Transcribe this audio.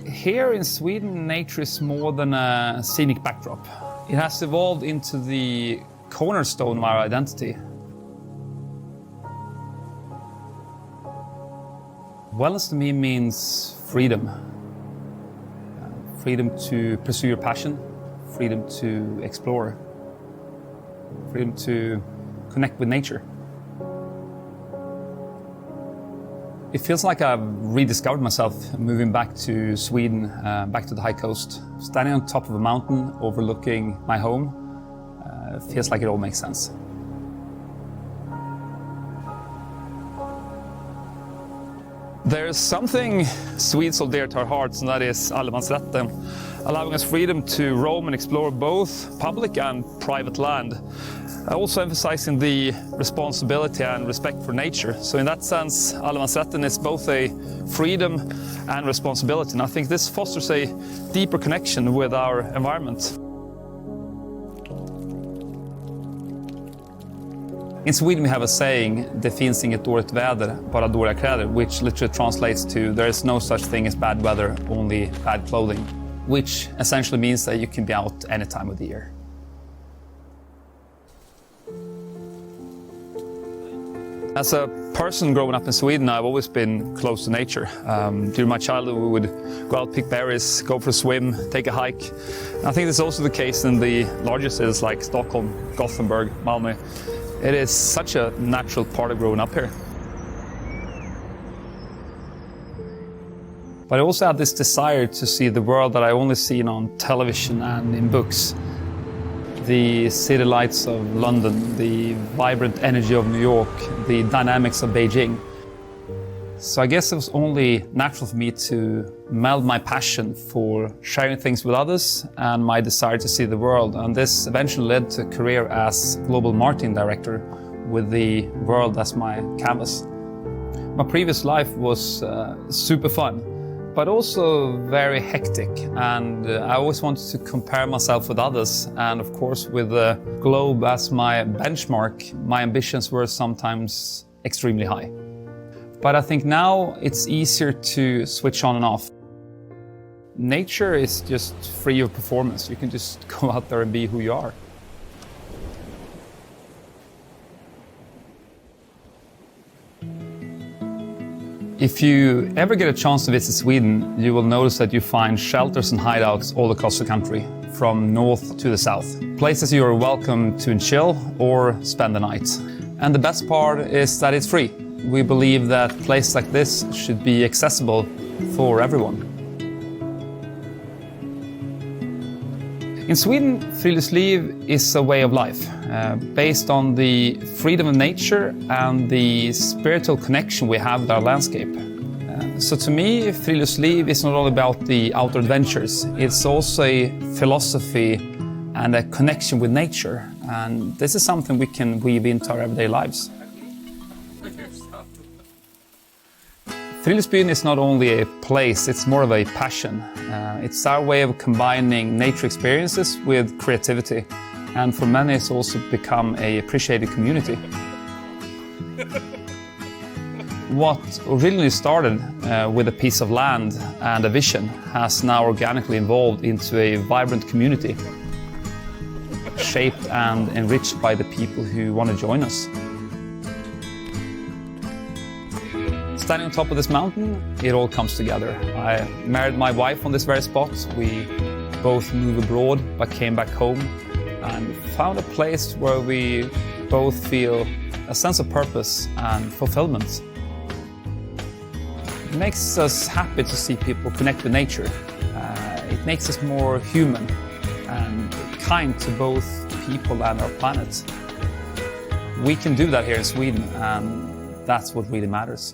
Here in Sweden, nature is more than a scenic backdrop. It has evolved into the cornerstone of our identity. Wellness to me means freedom. Freedom to pursue your passion, freedom to explore, freedom to connect with nature. It feels like I've rediscovered myself moving back to Sweden, back to the high coast. Standing on top of a mountain overlooking my home, feels like it all makes sense. There's something Swedes hold dear to our hearts, and that is allemansrätten, allowing us freedom to roam and explore both public and private land. Also emphasizing the responsibility and respect for nature. So in that sense, allemansrätten is both a freedom and responsibility. And I think this fosters a deeper connection with our environment. In Sweden we have a saying, det finns inget dåligt väder, bara dåliga kläder, which literally translates to there is no such thing as bad weather, only bad clothing, which essentially means that you can be out any time of the year. As a person growing up in Sweden, I've always been close to nature. During my childhood we would go out, pick berries, go for a swim, take a hike. And I think this is also the case in the larger cities like Stockholm, Gothenburg, Malmö. It is such a natural part of growing up here. But I also had this desire to see the world that I only seen on television and in books. The city lights of London, the vibrant energy of New York, the dynamics of Beijing. So I guess it was only natural for me to meld my passion for sharing things with others and my desire to see the world. And this eventually led to a career as global marketing director with the world as my canvas. My previous life was super fun, but also very hectic. And I always wanted to compare myself with others. And of course, with the globe as my benchmark, my ambitions were sometimes extremely high. But I think now it's easier to switch on and off. Nature is just free of performance. You can just go out there and be who you are. If you ever get a chance to visit Sweden, you will notice that you find shelters and hideouts all across the country, from north to the south. Places you are welcome to chill or spend the night. And the best part is that it's free. We believe that places like this should be accessible for everyone. In Sweden, friluftsliv is a way of life based on the freedom of nature and the spiritual connection we have with our landscape. So to me, friluftsliv is not only about the outdoor adventures, it's also a philosophy and a connection with nature. And this is something we can weave into our everyday lives. Friluftsbyn is not only a place, it's more of a passion. It's our way of combining nature experiences with creativity. And for many, it's also become an appreciated community. What originally started with a piece of land and a vision has now organically evolved into a vibrant community, shaped and enriched by the people who want to join us. Standing on top of this mountain, it all comes together. I married my wife on this very spot. We both moved abroad but came back home and found a place where we both feel a sense of purpose and fulfillment. It makes us happy to see people connect with nature. It makes us more human and kind to both people and our planet. We can do that here in Sweden, and that's what really matters.